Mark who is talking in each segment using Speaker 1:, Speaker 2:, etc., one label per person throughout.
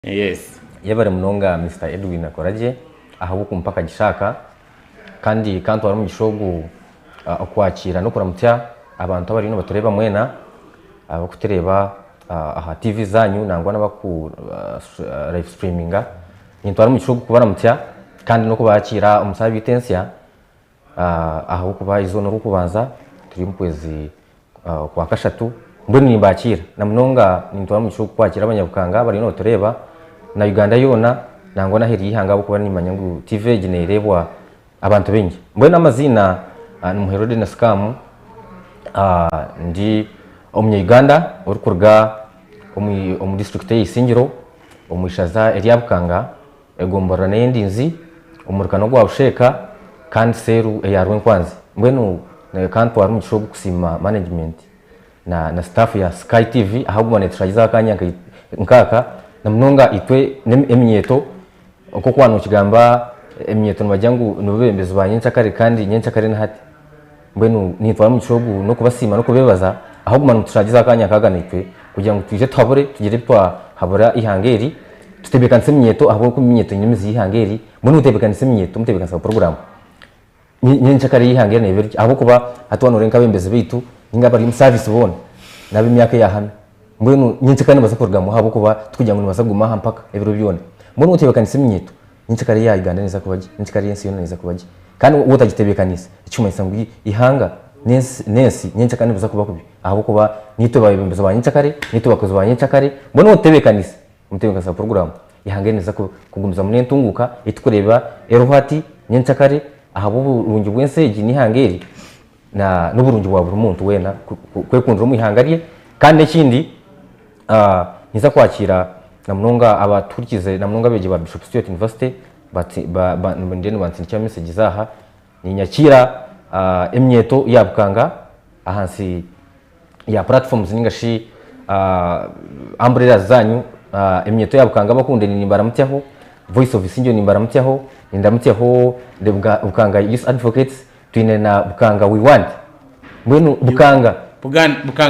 Speaker 1: Yes.
Speaker 2: Yabare munonga Mr. Edwin Akoraje aho kumpaka gishaka kandi kantu wari mu gishogo okwakira no kuramutya abantu abari no batureba mwena abakutereba aha TV zanyu nangwa nabaku live streaminga nyintu wari mu gishogo kubaramutya kandi no kubakira umusabi Tensia aho kuba izo no kubanza turi mu kwezi kwa kashatu mboni nimbakira na munonga nyintu wari mu gishogo kwakira abanyabukanga bari no batureba na Uganda yona nangwa naheri ihanga kuba nimanya ngo TV ginerebwa abantu bengi mbona amazina n'umuherode na scam ndi omye Uganda uri kurga omu district y'Isingiro omushaza eryabukanga egombora n'endinzi omurukano gwa usheka kandi seru eyarwe kwanza mbwenu kantu wari mushogo kusima management na staff ya Sky TV ahubwo netragiza kanya nkaka namunonga itwe emyeto uko kwanu kigamba emyeto nabajyangu nubebembezo banyencyakare kandi nyencyakare nahati mbwenu nitwa mu gishogo no kubasima no kubebaza ahubwo manu tutragiza kanya kaganitwe kugira ngo tuje twabure tugire twa habura ihangeri tutebekanse emyeto ahubwo ku emyeto nyimizi ihangeri mbwenu utebekanse emyeto mutebekanse program nyencyakare ihangeri nebiryo ahubwo kuba atwanure nkabembeze bitu ninga bari mu service bone nabe myaka yahana mbwenu nyencyakare baza program ahubwo kuba tukugira ngo nibaza guma mpaka ebiro byone mbwenu utebekanse emyeto nyencyakare ya Uganda neza kubaje nyencyakare yensi yona neza kubaje kandi utagitebekanise icyuma isangu ihanga nesi nyencyakare baza kuba kubi ahubwo kuba nito babembezo banyencyakare nito bakoze banyencyakare mbwenu utebekanise mutebekanisa program ihanga neza kugumiza munentunguka itukureba erohati nyencyakare ahubwo urungi bwenseji ni hangeri na n'uburungi bwa buri muntu wena kwekundira mu ihangariye kandi ikindi niza kwakira na munonga abaturikize na munonga beje ba Bishop Stuart University ndene bantsindikira message zaha ni nyakira emyeto yabukanga ahansi ya platforms ningashi umbrella zanyu emyeto yabukanga bakunde ni baramutyaho Voice of Isingiro ni baramutyaho ndamutyaho bukanga Youth Advocates twine na bukanga we want mbwenu bukanga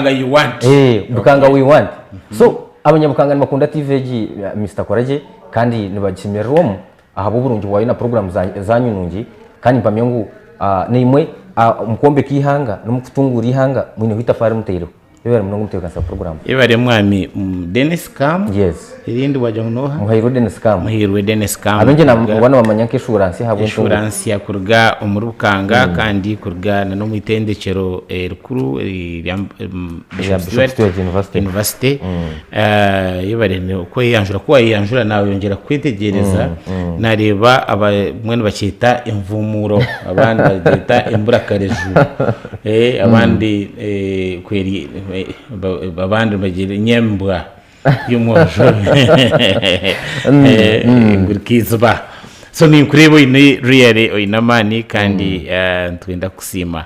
Speaker 1: you want
Speaker 2: bukanga we want so abanyabukanga bakunda TV Mr. Koraje kandi nibagishimirirwamo ahabo burungi wayo na program zanyu nungi kandi mpamye ngo nimwe mukombe kihanga no mukutungura ihanga mwine hitafari mutero yebare munongo mutekansa program
Speaker 1: yebare mwami Dennis Cam
Speaker 2: yes
Speaker 1: irindi wajya noha
Speaker 2: muhirwe Dennis Cam
Speaker 1: abenje
Speaker 2: na bana bamanya ke insurance habo
Speaker 1: insurance ya kurga umurukanga kandi kurga no mwitendekero rukuru ya Bishop University yebare uko yanjura ko yanjura nawe yongera kwitegereza nareba mwene bakita imvumuro abandi bagita imburakarejuru abandi kweri babandi bagira nyembwa y'umujo ngurikizba so ni kurebo ni really oinamani kandi twenda kusima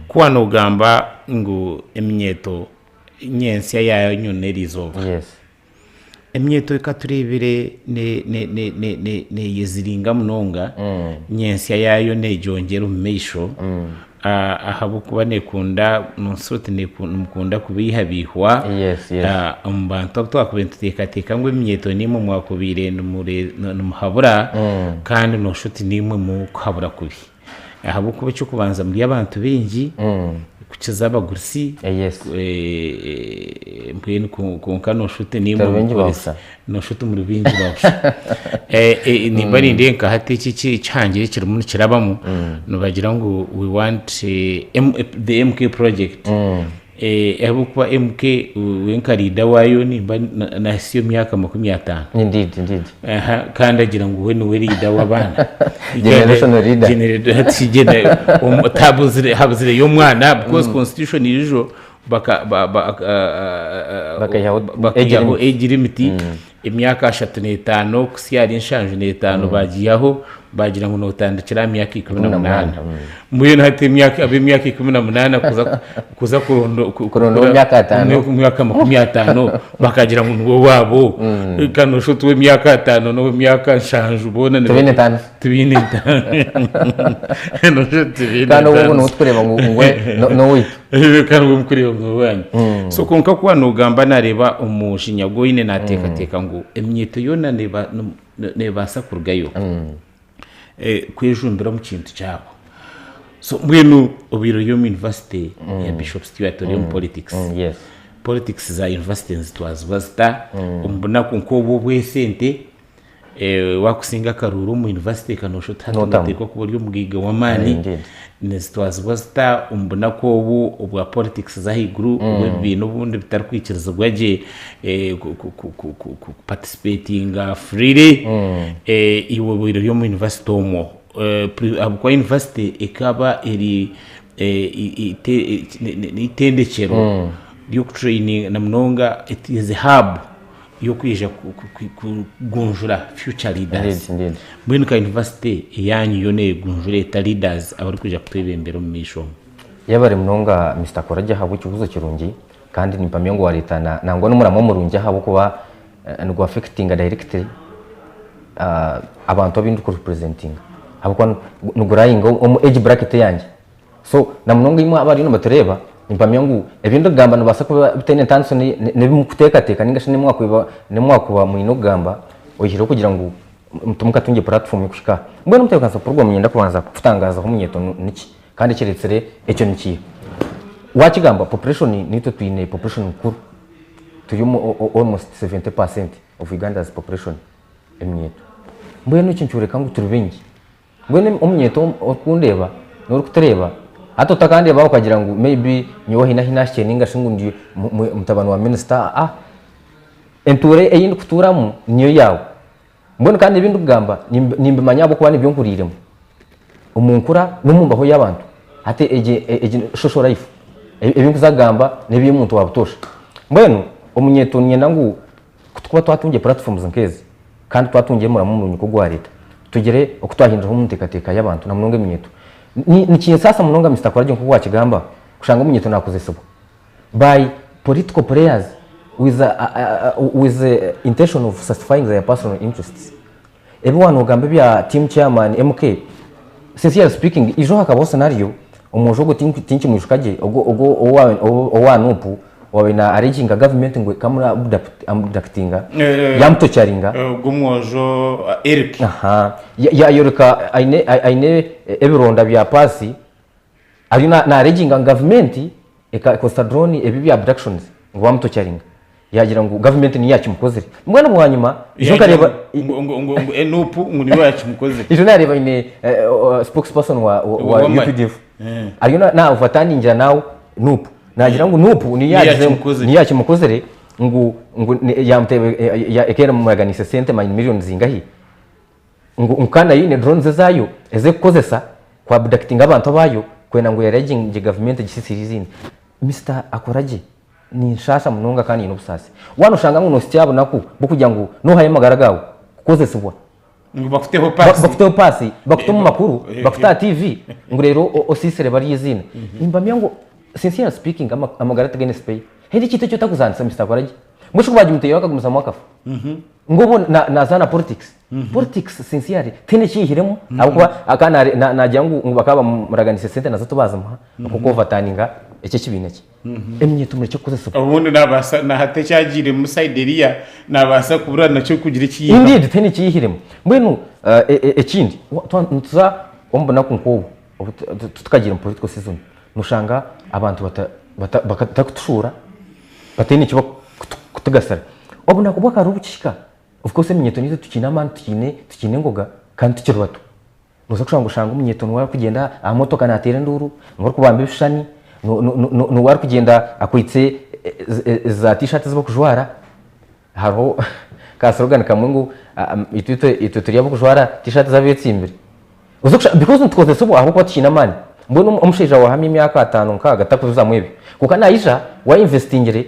Speaker 1: kwa no gamba ngo emyeto nyensi yayo nyonerizo
Speaker 2: yes
Speaker 1: emyeto ikaturebere ne yeziringa munonga nyensi yayo ne jongera ummeisho ahabu kuba nekunda nonsote nekunda kubihabihwa umbantu twakubenta tekateka ngo imyeto nimwe mwakubire numuhabura kandi noshuti nimwe mu kuhabura kubi ahabu kuba cyo kubanza muri abantu bengi kukiza abagurisi mbwene kunka noshuti nimwe no shuti muri bingi bawusha ni bari ndenka hati iki cyangire kiri mu kirabamo no bagira ngo we want the MK project kuba MK wenkarida wayo ni na siyo myaka 50
Speaker 2: indeed
Speaker 1: kandi agira ngo we ni we leader w'abana
Speaker 2: generational leader
Speaker 1: habuzire yo mwana because constitution irijo bakayaho age limit imyaka 35 kusiyari inshanju 5 bagiyaho bagira ngo notandikira imyaka 18 mbuye nahate imyaka 18 kuza
Speaker 2: kurondo imyaka
Speaker 1: 50 bakagira ngo nuwo wabo kanosho tuwe imyaka 5 no imyaka nshanju ubona
Speaker 2: tubine 5 kandi ubu n'utkureba ngo no wito
Speaker 1: kandi ubu mkureba ngo wanyu so konka kwa nugamba nareba umushinyago ine nateka ngo emyeto yona nebasa kurgayo kwejumbira mu kintu cyabo so mwenu ubiro yo university ya Bishop Stewart yo politics
Speaker 2: yes
Speaker 1: politics za university zitwazwazita umbona ko bo bwesente wakusinga karuru mu university kanosho tatateko ku buryo mwiga wa mani nezitwazwazita umbona ko ubu ubwa politics za higuru ibintu bundi bitarkwikiriza gwaje participating freely iwo biro yo mu university omo abukwa university ikaba iri itendekero yo training na mnonga it is a hub yo kwija kugunjura future leaders mwenuka university yanyu yone gunjure ta leaders abari kuja kutebembera mu misho
Speaker 2: yabare mnonga Mr. Korajya habo ikibuzo kirungi kandi nimpamye ngo waritana nangwa n'umuramo murungi habo kuba ngo affecting directly abantu abindi ku representing habo kwa nugurayinga age bracket yanjye so na mnonga imwe abari no batureba nimpamye ngo ebintu gamba nubasa kuba bitene tanso ne bimukuteka ningashe ne mwakuba mu inogamba oyihiro kugira ngo mutumuka tunge platform yukushika mbona mutekansa program nyenda kubanza kutangaza ho munyeto niki kandi kiretsere ecyo niki wakigamba population nito twine population nkuru tuyumo almost 70% of Uganda's population emyeto mbona n'ikincyure kangu turubengi mbona umnyeto okundeba no kutureba hato takandi bawo kagira ngo maybe nyo hina sheninga shingundi mutabano wa minister enture eyindi kuturamo niyo yawo mbona kandi ibindu gamba nimbe manyabo kuba nibyo nkuriremo umunkura numumbaho y'abantu ate eje social life ebintu zagamba nebiye umuntu wabutosha mbwenu umunyeto nyenda ngo kuba twatunge platforms nkezi kandi twatungiye muramu mu ko leta tugere okutwahindura mu ntekateka y'abantu na mnonge munyeto ni kintu sasa mnonga Mr. Korajya nko wakigamba kushanga munyeto nakozesebo by political players with the intention of satisfying their personal interests everyone ugambe bya team chairman MK sincerely speaking ijo hakabo scenario umujogo tinki mushukaje owanupu wabina arranging government ngo kamura abductinga yamto charinga
Speaker 1: gumwojo Eric
Speaker 2: ya yoreka aine ebironda bya pasi ari na arranging government Costa drone ebi bya abductions ngo bamto charinga yagira ngo government ni yacu mukozere mwana mwanyuma ijo kareba
Speaker 1: ngo enupu ngo yacu mukozere
Speaker 2: ijo nareba ine spokesperson wa UPDF ari na uvatani njya nawo nupu nagira ngo nupu ni yacu mukozere ngo yamtebe ekera mu maganise sente million zingahi ngo ukana yine drones zayo eze kukozesa kwa abducting abantu bayo kwena ngo yaraging government gisisirizini Mr. Akoraje ni nshasha munonga kandi inobusase wano ushanga ngo nostyabo naku bukujya ngo no haye magaragawo kukozesebwa
Speaker 1: ngo bakuteho
Speaker 2: pasi bakutoma makuru bakuta TV ngo rero osisere bari yizina imbamye ngo sincerely speaking amagarate gene spay hedi kito cyo takuzansa Mr. Akoraje musho kubaje muteye bakagumza mwakafu ngo nazana politics sincerely tene cyihiremo abukwa akana najya ngo bakaba muraganise sente nazo tubaza muha kuko vataninga icyo kibineke emyeto muri cyo kuzesuka
Speaker 1: ubundi nabasa na hate cyagire mu sideria nabasa kuburana cyo kugira iki
Speaker 2: indeed tene cyihiremo mbwenu ekindi tuza ombona kunko tukagira mu political season nushanga abantu batakutushura batene cyo kutugasara obuna kubwa karubukishika of course emyeto nizo tukina man tukine ngoga kandi tukiri bato nuza kushanga umyeto nwa kugenda amotoka natera nduru ngor kubamba ibishani no wari kugenda akwitse za t-shirt zo kujwara haro ka slogan kamwe ngo ito turiya kujwara t-shirt za betsimbere uzokusha because ntukoze sobo aho kwakina mani mbona umusheja wa hamye imyaka 5 nkaga takuza mwebe kuko naisha wa investingire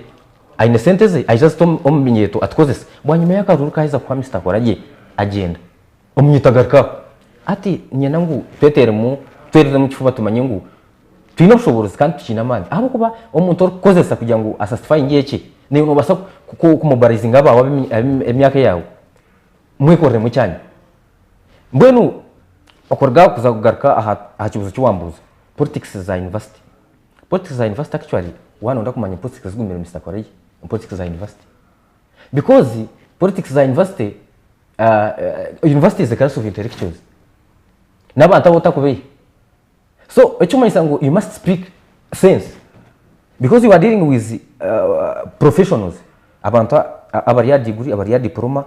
Speaker 2: aine senteze I just omunyeto atkozese bwanyuma yakaruru kahiza kwa Mr. Korajye agenda umnyitagarka ati nyina ngu twetere mu kifuba tumanye ngu twino bushobozi kandi tukina amani aho kuba umuntu ukozesa kugira ngo asatisfy ngeke niyo nobasa kumubarizinga abawe emyaka yawe mwekorere mu cyanya mbwenu okorga kuza kugaruka aha kibuzo cy'uwambuza politics za university actually one onda kumanya politics z'umurimo Mr. Korea politics za university because politics za university university is a class of intellectuals n'abantu botakubeye so ecyo ngo you must speak sense because you are dealing with professionals abantu abari ya degree abari ya diploma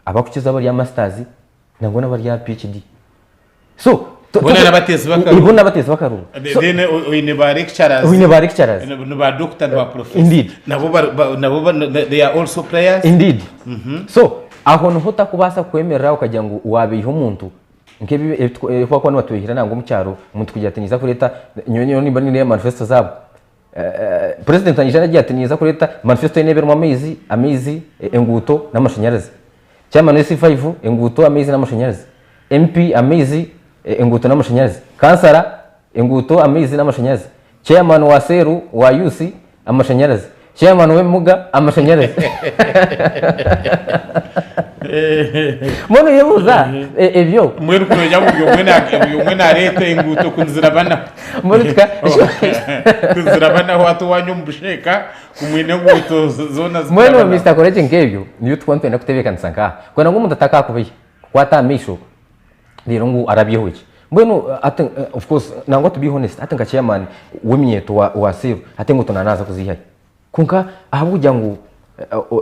Speaker 2: abakukiza abari ya masters nango n'abari ya PhD so ibona bateze bakaruru
Speaker 1: then we ba lecturers no ba doctor no ba professor
Speaker 2: indeed
Speaker 1: nabo they are also players
Speaker 2: indeed so aho no hotakubasa kwemerera ukagira ngo wabeho umuntu nkebi kwa kwa batuhira nango mu cyaro umuntu kugira atiniza ko leta nyonyo nimba ni manifesto zabo president anijana agiye atiniza ko leta manifesto y'inebero mu amezi enguto n'amashanyarazi cyama no C5 enguto amezi n'amashanyarazi MP amezi enguto n'amashanyarazi kansara enguto amezi n'amashanyarazi chairman wa seru wa UC amashanyarazi chairman w'emuga amashanyarazi mono yebuza evyo
Speaker 1: mweru kunoja mwe na leta enguto kunzirabana
Speaker 2: monika
Speaker 1: kunzirabana watu wanyumbusheka kumwine nguto zona
Speaker 2: mweno Mr. Koreje nkebyo niyo twantenda kutebekana sanka kwana ngo umuntu ataka kubiye kwata misho rero ngo arabyihoje mbwenu of course nango to be honest atenga chairman w'imyeto wa seru atengo tunanaza kuzihaye kunka ahabujya ngo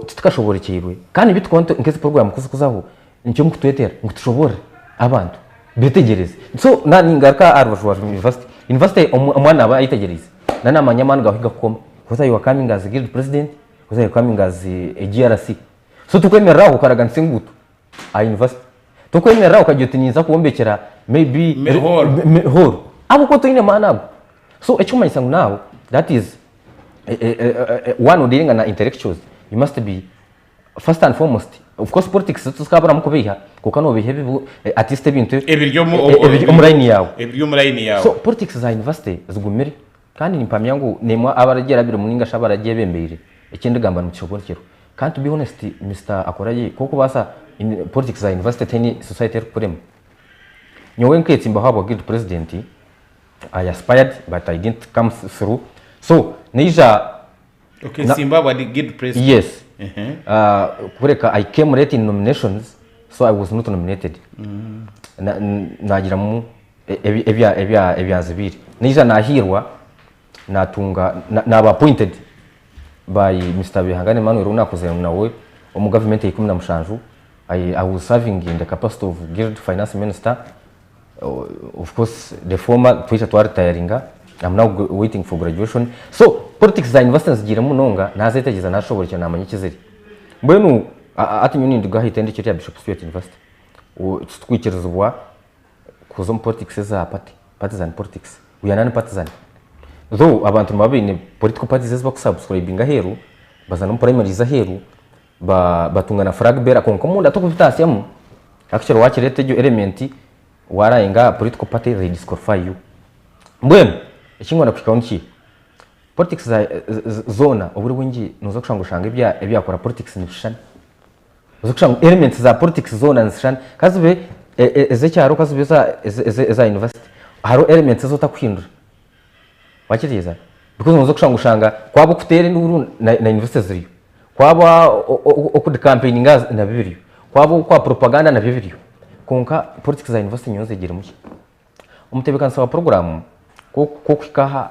Speaker 2: tutakashoborekirwe kandi bitwonto nkese program kuzaho nicyo mukutwetera ngo tushobore abantu betegereze so nani ngaruka arwashwa university umwana aba yitegereze nana amanyamana gahiga koma kuza you are coming as guild president kuza you are coming as a GRC so tukwemerera ukaraga nsingutu a university tukwemerera ukajyotiniza kuombekera maybe mehor abo ko tuyine manabo so ecuma isangu now that is one dealing na intellectuals you must be first and foremost of course politics tuskabara mukubiha kuko no bihe bibu artiste bintu
Speaker 1: ebiryo
Speaker 2: umurayini yawo so politics za university zigumire kandi nimpamya ngo nemwa abaragera biro muninga shabaragiye bembeire ikindi gamba mucyobonekero kandi to be honest Mr. Akoraye koko basa politics za university teni society kurema nyowe nketse mba habo guild president I aspired but I didn't come through so nija
Speaker 1: okay Zimbabwe the guild president
Speaker 2: yes kureka I came late in nominations so I was not nominated nagira mu ebyazibiri nija nahirwa natunga naba appointed by Mr. Bihangane Manuel unakoze nawe mu government yikumwe na mushanju I was serving in the capacity of guild finance minister of course the former twicha to retiringa I'm now waiting for graduation so politics za university zigira munonga nazetegeza nashobora cyane namanye kizeri mbwenu ati nyuni ndugahita ndi cyo Bishop Stuart University twikirezwa kuzo politics za partisan politics we are non partisan though abantu mabine political parties bakusubscribinga heru bazana primary za heru batungana flag bearer konko munda tukufitasiyamu actually wakirete jo element warayenga political party redisqualify you mbwenu ekingona kwikaunti politics za zona oburi wingi noza kushangushanga ebyakora politics nishana noza kushanga elements za politics zona nishana kazube ezecyaro kazube za university haro elements zo takwindura wakiriza because noza kushangushanga kwabo kutere nduru na university ziri kwaba okud campaigning na bibiri kwabo kwa propaganda na bibiri konka politics za university nyonze gira muki umutebekansa wa program ko kwikaha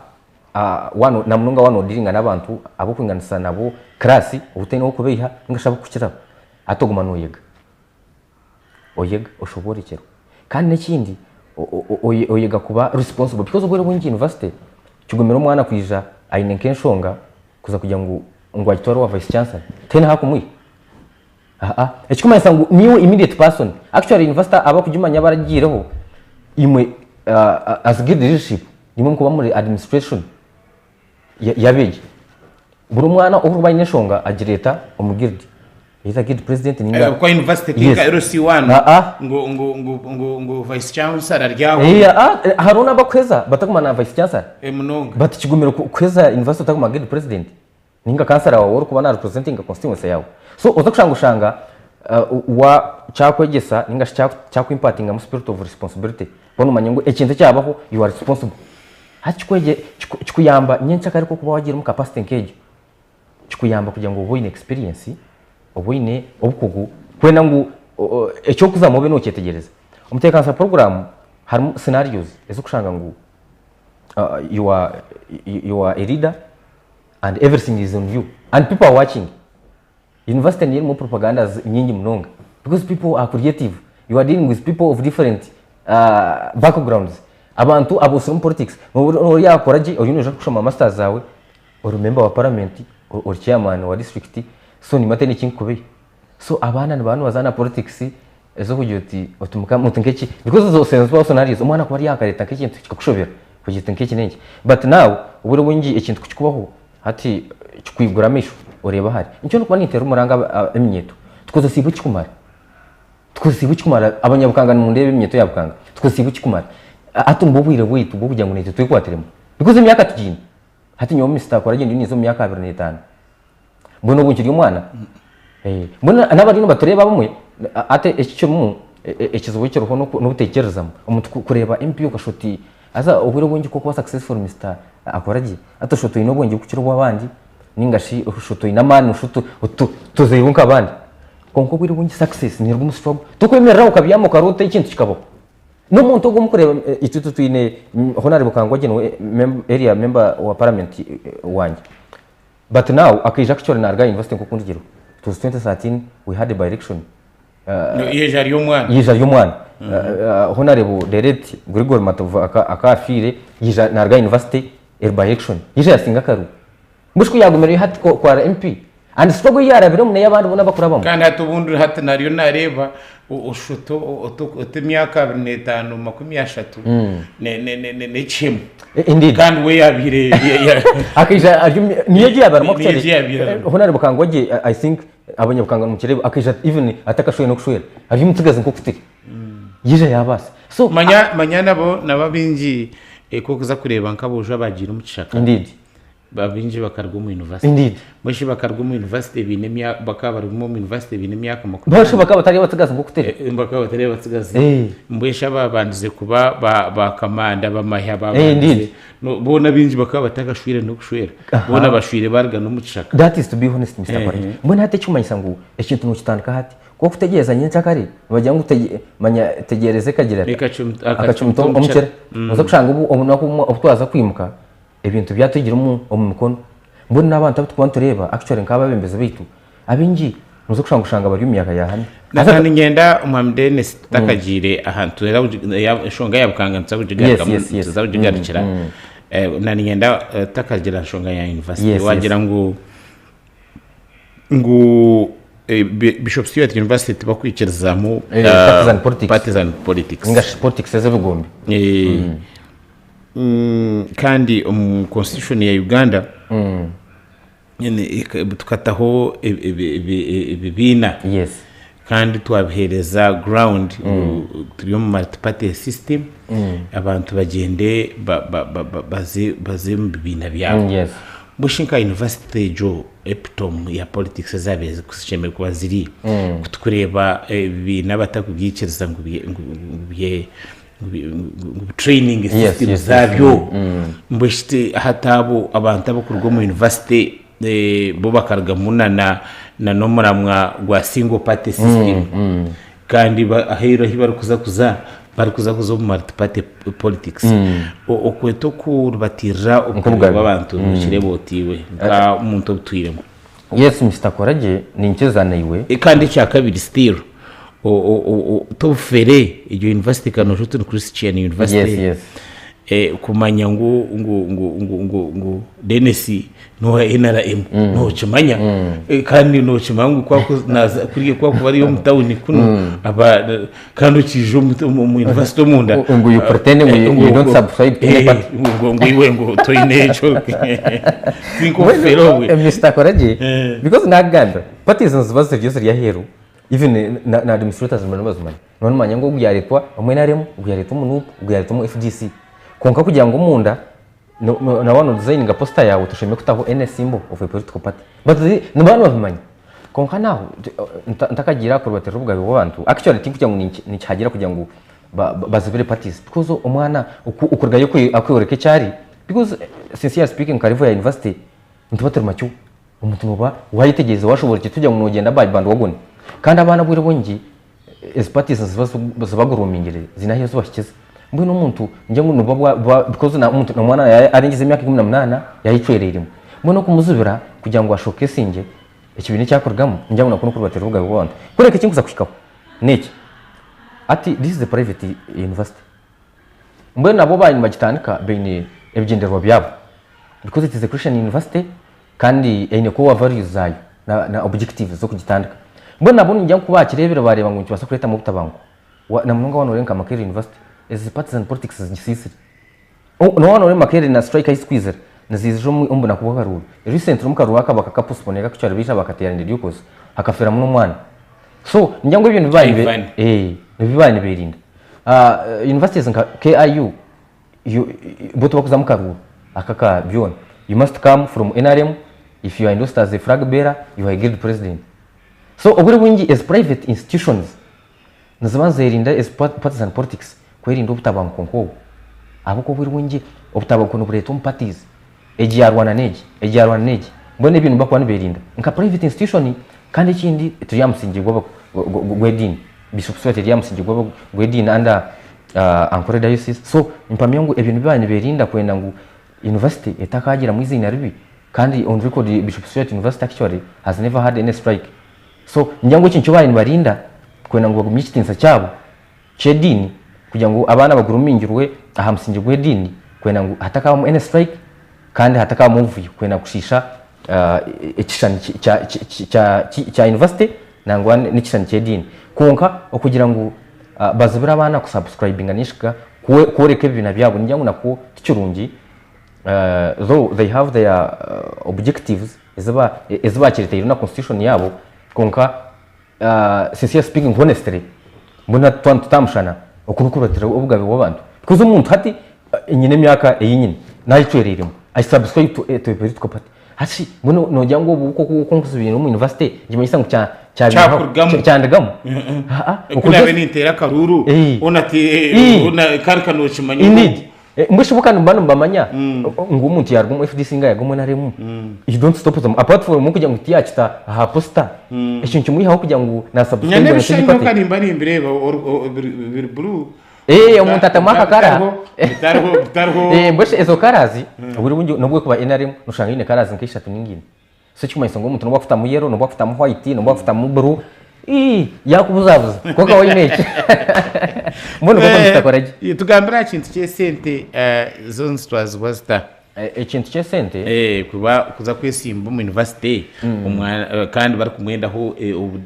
Speaker 2: wano namununga wano diringa nabantu abo kwinganisa nabo class ubutene wo kubeha ngashaka kukira atogumano oyega ushobora ikero kandi n'ikindi oyega kuba responsible because ubwo rero university kigomera umwana kwija ayine kenshonga kuza kugira ngo agitwara wa vice chancellor tena hakumwi ekikumanyisa ngo niwe immediate person actually university aba kujumanya baragireho imwe as guild leadership nimwe kuba muri administration yabeje buri mwana urubaye neshonga agireta umugirdi either guild president ninga
Speaker 1: kwa university kinga RC1 ngo vice chancellor aryaho
Speaker 2: haruna bakweza batakuma na vice chancellor
Speaker 1: munonga
Speaker 2: but kigumiro kweza university utakuma guild president ninga kansara wawe uri kubana representing constituency yawe so uzakushanga wa chakwegesa ninga chakwimpatinga mu spirit of responsibility bono manyengo ekintu cyabaho you are responsible hachikwege chikuyamba nyencha kariko kuba wagira mu capacity nkeje chikuyamba kugira ngo uboine experience uboine obukugu kwenda ngo echo kuzamobe no cyetegereza umutekansa program hari scenarios ezokushanga ngo you are a leader and everything is on you and people are watching. University ni more propaganda nyingi mnonga because people are creative. You are dealing with people of different backgrounds. Abantu abosoma politics no yakoraje uri kushoma masters zawe or member wa parliament or chairman wa district so ni matene kinkube so abana n'abantu bazana politics ezo kugyoti otumuka mutenkeki because those sense scenarios umwana ko bari yakareta nk'ikintu kikushobera kugita nk'iki n'iki but now ubure bungi ikintu kikubaho hati kikwiguramisho ureba hari nicyo no kuba nitera umuranga imyeto tukoze sibu kikumara abanyabukanga mu ndebe imyeto yabukanga tukoze sibu kikumara atumbo bwire bwitu bwo kugira ngo nite twikwatiremo because imyaka tugine hati nyo Mr. Kora gindi nizo myaka 25 mbono bunkiri umwana mbona n'abari no batureba bamwe ate ekicyo mu ekizo cyo no butekerezamo umuntu kureba MP ukashoti aza ubwire bungi ko kuba successful Mr. Akoragi atoshoto ino bungi kukiro bwabandi ningashi ushoto inamani ushoto tuzeyunka abandi konko bwire bungi success ni rwo struggle tukwemerera ukabiyamo karote ikintu kikabo no muntu ugumkureba itutu twine honorable Kangwagene area member wa parliament wanje but now akija actually narga university ko kundugiro to 2013 we had a by election
Speaker 1: yejari
Speaker 2: y'umwana honorable direct Gregory Matova akafire yija narga university by election yija yasinga karu mushku yagumera hati kwa MP and struggle yarabira mu y'abandi bona bakurabamo
Speaker 1: kandi hatubundu hati nariyo nareba ushuto otemyaka 25 ne chim
Speaker 2: indeed
Speaker 1: kandi we yabire
Speaker 2: akija niyeje yabarimo cyane honare bukangwaje I think abanyabukanga mu kirebo akija even atakashoye no kushwera ari mutagaze nko kutike yije yabase so
Speaker 1: manya nabo nababingi ko kuza kureba nkabuje abagira umucishaka
Speaker 2: indeed
Speaker 1: babinji bakarwa mu university
Speaker 2: indeed
Speaker 1: mushi bakarwa mu university binemya bakaba mu university binemyaka makuru
Speaker 2: basho bakaba batari batagaze ngo kutere
Speaker 1: bakaba batari batagaze mbesha babandize kuba bakamanda bamahya babandize no bona binji bakaba batagashwire no kushwera bona bashwire barga no mucishaka
Speaker 2: that is to be honest Mr. Kora mbona hate cyumanyisa ngo ekintu no kitandika hati ko kutegeza nyenca kare bajya ngo manya tegereze kagira akacumto omukere uza kushanga ubu nako utwaza kwimuka ebintu byatugira mu mukono mbona nabantu abatubantureba actually nk'ababembeze bitu abingi nuzo kushanga bari imyaka yahane
Speaker 1: nakandi ngenda umwamdene takagire ahantu shonga yabukanga nzabujigarikira nani ngenda takagira shonga ya university wagira ngo Bishop Stewart University bakwikiriza mu partisan politics
Speaker 2: ngash politics z'ebigombe
Speaker 1: kandi constitution ya Uganda tukataho ibibina kandi twabihereza ground turi mu multi-party system abantu bagende baze mu bibina byabo bushinka university jo epitome ya politics zabeze kushemera kuba ziri kutureba ibintu batakubwikiriza ngo training system zabyo mbishite hatabo abantu abakurwa mu university bo bakarga munana na nomuramwa gwa single party system kandi ahera bari kuza mu multi-party politics okweto kubatira ukubwa abantu kirebotiwe ka umuntu butwiremo
Speaker 2: yes Mr. Korage ninkizanaiwe
Speaker 1: kandi cya kabiri still tofere iyo university kano Christian University kumanya ngo DNC no NRM no chimanya kandi no chimangu kwako naza kuriye kwako bari yo mutawuni kuno aba kandi ukijo mu university munda
Speaker 2: ngo you pretend you don't subscribe to any party
Speaker 1: ngo iwe ngo to inecho sinko fero we
Speaker 2: Mr. Koraji because naganda parties nzibazo byose rya hero even na administrators mbazumana none manya ngo guyaritwa amwe naremo guyaritwa mu guyaritwa mu FDC konka kugira ngo munda na wano design nga poster yawe tusheme kutaho any symbol of a political party but no bano bamanya konka naho ntakagira kurbatera ubwa abantu actually think kugira ngo ni cyagira kugira ngo bazibere parties because umwana ukurga yo akwiyoreke cyari because sincerely speaking karivo ya university ntubatera macyo umuntu muba wayitegeze washobora kitujya mu nogenda by band wagone kandi abana bwire bongi as parties zibagurumingire zinahizo bashikiza mbona umuntu nje ngo nuba because na umuntu na mwana aringize imyaka 18 yayicwererimo mbona kumuzubira kugira ngo ashoke singe ikibini cyakorgamo nje ngo nakuno kurbatera ubwa bwanda kureka kinguza kwikaho niki ati this is the private university mbona nabo banyu bagitandika bene ebyenderwa byabo because it is a Christian university kandi ene ko values zayo na objectives zo kugitandika mbona nabo njya kubakirebera bareba ngo kibasa kureta mu butabango na munonga wano renka Makerere University as partisan politics gisisiri no wano renka Makerere na strike squeezer nazizo mbona kuba karuru recent rumkaru akabaka kapusponeka kucyara bisha bakaterana ryukoze akafera mu mwana so njya ngo ibintu bibanye berinda universities nka KIU boto bakuza mukaruru akaka byone you must come from NRM if you are endorsed as a flag bearer you are a guild president so obure bungi as private institutions nazabanze erinda as partisan politics kwerinda ubutabanko konko abo ko buri bungi ubutabanko no bureto parties ejyarwana neji mbone ibintu bakwana berinda nka private institution kandi kindi tuyamusingirwa gwedini bishop swete yamusingirwa gwedini anda ankore diocese so impamyangu ibintu bibanye berinda kwenda ngo university etakagira mu izina ribi kandi on record Bishop Swete University actually has never had any strike so njango cyo bayini barinda kwenda ngo bagumikitinsa cyabo cedini kugira ngo abana bagurumingirwe ahamsingirwe dini kwenda ngo hatakaba any strike kandi hatakaba muvuye kwenda gushisha ekishani cha university nangwa n'ikishani cedini konka okugira ngo bazibira abana kusubscribinga nishika kuoreka ibintu byabo njango nako tukirungi though they have their objectives ezaba kiritira na constitution yabo konka sincerely speaking honestly mbona tutamushana okuno kubatira ubwabe w'abantu because umuntu hati nyine myaka eyinyine nayicwererimo I subscribe to a political party hasi mbona nojya ngo uko konkusubira mu university njye isango cyandagamo
Speaker 1: ukunabe nintera karuru onati ona karkano chimanya
Speaker 2: mbushibuka mbano mbamanya ngo umuntu yarwo mu FDC nga yago mona remu you don't stop them apart from mu kujya ngo tiyachita aha poster ekintu kimuri hawo kujya ngo na subscribe
Speaker 1: nyane bishinga kandi mbari imbere blue
Speaker 2: umuntu atamaka kara
Speaker 1: bitarho
Speaker 2: mbushe ezo karazi buri bungi nobwe kuba NRM nushanga ine karazi nkishatu ningine so cyuma isongo umuntu no bafuta mu yero no bafuta mu white no bafuta mu blue yakubuzabuza koka wayineke mbona ko mutakoraje
Speaker 1: tugambira kintu cyesente zones twazwasta
Speaker 2: ikintu cyesente
Speaker 1: kuba kuza kwesimba mu university umwana kandi bari kumwendaho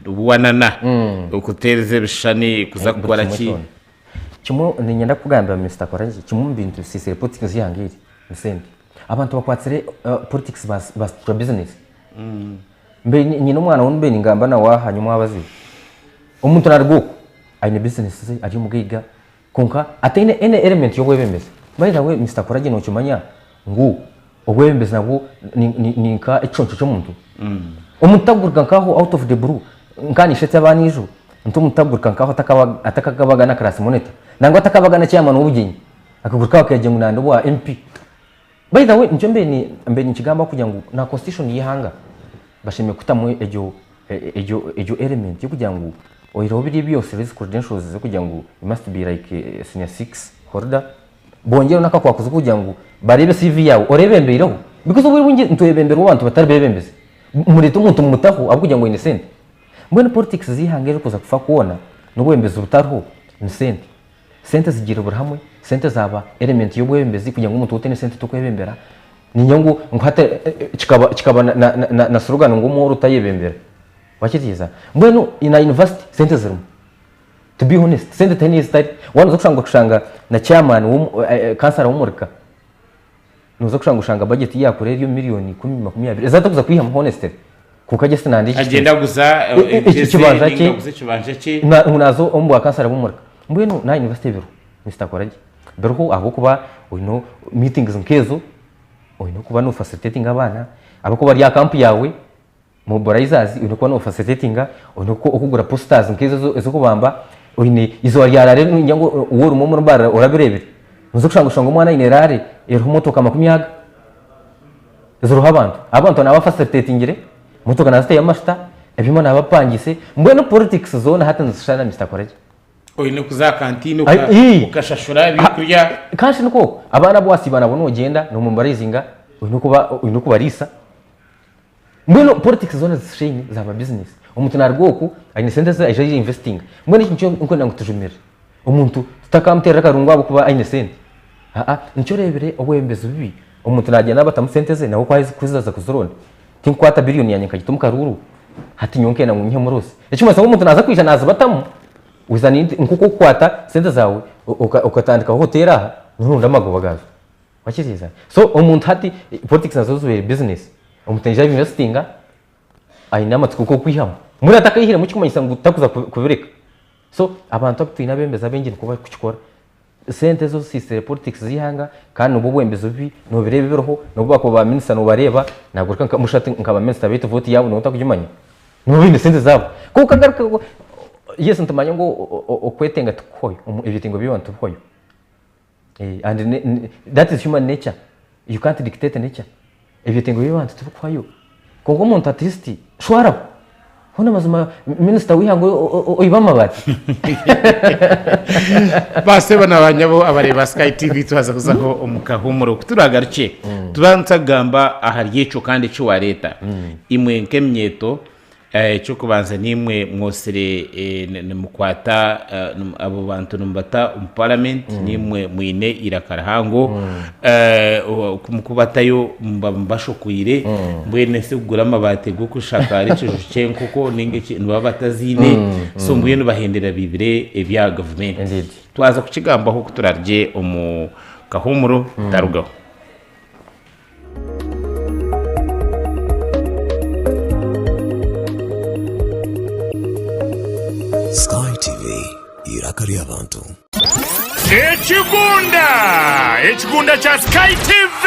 Speaker 1: ubuwanana ukutereze bishani kuza gukora ki
Speaker 2: kimwe ninyenda kugambira Mr. Koraje kimwe mbintu sisere politics yangiri nsente abantu bakwatsire politics bas business mbe nyine umwana w'umbe ningamba na wa hanyuma abazi umuntu narwo ayine business ze ari mugiga konka atene ene element yo gwebembeza by the way Mr. Koraje no cyumanya ngo ogwebembeza nabo ninka iconco cyo muntu umutagurwa nkaho out of the blue nkani shetse abanijo ntumutagurwa nkaho atakagabaga na class monitor nango atakabaga na chairman w'ubuginyi akagurwa akaje ngo nando wa MP by the way njombe ni kigamba kugira ngo na constitution yihanga bashime kutamwe ejo element yo kugira ngo oiro biri byose risk credentials zo kugira ngo it must be like senior 6 holder bongero nakakwakuza kugira ngo barebe CV yawe orebembereho because uburi bungi ntwebembera abantu bataribembeze muri tumuntu mutaho abukugira ngo innocent mbona politics zihangere kuza kufa kuona no bwembeza ubutariho innocent sente zigira burhamwe sente zaba element yo bwembezi kugira ngo umuntu utene sente tukwebembera ni nyungu ngwate kikaba na slogan ngo umuntu utayebembera wakiriza mbwenu ina university sente zirimo to be honest sente teni start wanza kushanga na chairman kansara w'umurika nuza kushanga budget yako rero miliyoni 10-20 zatakuza kwiha honest kukaje sinandiki
Speaker 1: agenda guza
Speaker 2: kibanje cye nazo ombo kansara w'umurika mbwenu na university biro Mr. Koraje bero aho kuba uno meetings nkezo uno kuba no facilitating abana abako bari ya camp yawe mobilizers uno kuba no facilitating uno okugura posters nkezo zo kubamba uine izo yara rero nyango uwo rumo mbara urabirebere muzo kushanga umwana inerare ero motoka 20 zoro abantu naba facilitating motoka nazite yamashita ebimo nabapangise mbweno politics zone hata nzishana Mr. Koraje
Speaker 1: oyine kuza kantine ukashashura bikurya
Speaker 2: kanshi nuko abana bwasi bana bono genda no mumbarizinga uino kuba risa mbweno politics zone zishine zaba business umuntu narwoku ayine sente za aje investing mbweno ikintu nko ndangutujumira umuntu tutakamtera karungu abo kuba ayine sente nicyo rebere obwembeze bibi umuntu najya batamu sente ze nawo kwazi kuziza kuzurona tinkwata billion yanyika gitumuka ruru hati nyonke na munye murose ecyo umuntu naza kwisha naza batamu uzani nkuko kwata sente zawe ukatandika hotera nurunda magobagazo wakiriza so umuntu hati politics nazo zubere business umuntu nje investinga ayina matsuko kwihama muri atakayihira mu kikumanyisa ngo utakuza kubireka so abantu bakutwina bembeza bengine kuba kukikora sente zo sister politics zihanga kandi ubu bwembezo bibi no birebe biroho no bako ba minister no bareba nagurika mushati nkaba minister bito vote yabo no utakujumanya no bindi sente zabo kuko kagaruka yes ntumanya ngo okwetenga tukoyo ibitingo bibantu tukoyo and that is human nature you can't dictate nature ibitingo bibantu tukoyo kuko umuntu artisti shwara hona mazuma minister wihango oyibama bati
Speaker 1: base bana banyabo abareba Sky TV tuhaza kuzaho umukahumuro kuturagaruke tubansagamba ahariyeco kandi cyo wa leta imwe nkemyeto cyo kubanza nimwe mwosere mukwata abo bantu numbata parliament nimwe mwine irakarahango kumukubatayo mbashokuyire mbwene se kugura amabate go kushakara cyo kuko ninge nbabatazine so mbwene bahendera bibire ebya government twaza kukigamba ho kuturarye umukahumuro tarugaho
Speaker 3: Sky TV irakari abantu Echigunda cha Sky TV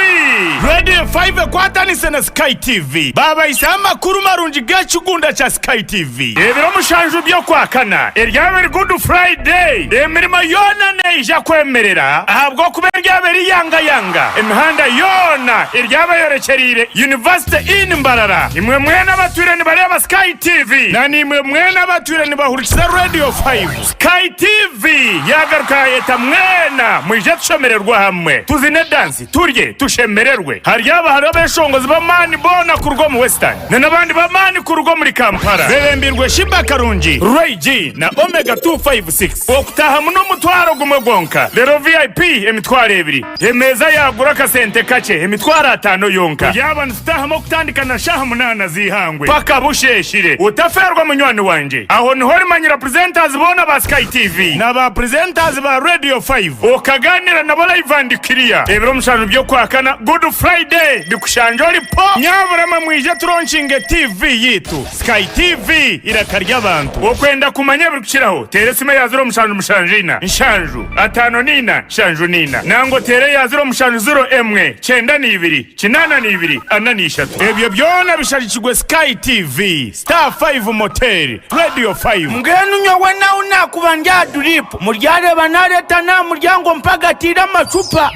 Speaker 3: Radio 5 kwatanise na Sky TV baba isama kuru marunji gachigunda cha Sky TV ebiro mushanju byo kwakana eryabe Good Friday emirimo yona neja kwemerera ahabwo kuberyabe yanga imihanda yona eryabe yorekerire University in Mbarara imwe mwena abaturene bareba Sky TV na nimwe mwena abaturene bahurikira Radio 5 Sky TV yagaruka yeta mwena mwije tushemererwa hamwe tuzine dance turye tushemererwe haryaba hari abeshongozi bamani bona kurwo mu Western n'abandi bamani kurwo muri Kampala berembirwe Shiba Karungi Ray G na Omega 256 okutaha muno mutwaro gumwegonka rero VIP emitware ebiri emeza yagura kasente kace emitwara 5 yonka yabana stahamo kutandika na shaha 8 zihangwe paka busheshire utaferwa munywani wanje aho niho rimanyira presenters bona ba Sky TV na ba presenters ba Radio 5 okaganira na bola ivandikiriya ebiro mushanu byo kwakana Good Friday bikushanjori po nyaburama mwije turonchinge TV yitu Sky TV irakarya abantu okwenda kumanya bikiraho teresime ya 0 mushanu mushanjina nshanju 5 nina nshanju nina nango tere ya 0 mushanu 0 emwe 9 2 8 ebyo byona bishajikwe Sky TV Star 5 Motel Radio 5
Speaker 4: mgenu nyowe na unakubanja drip muryare banareta na muryango mpagatira amacupa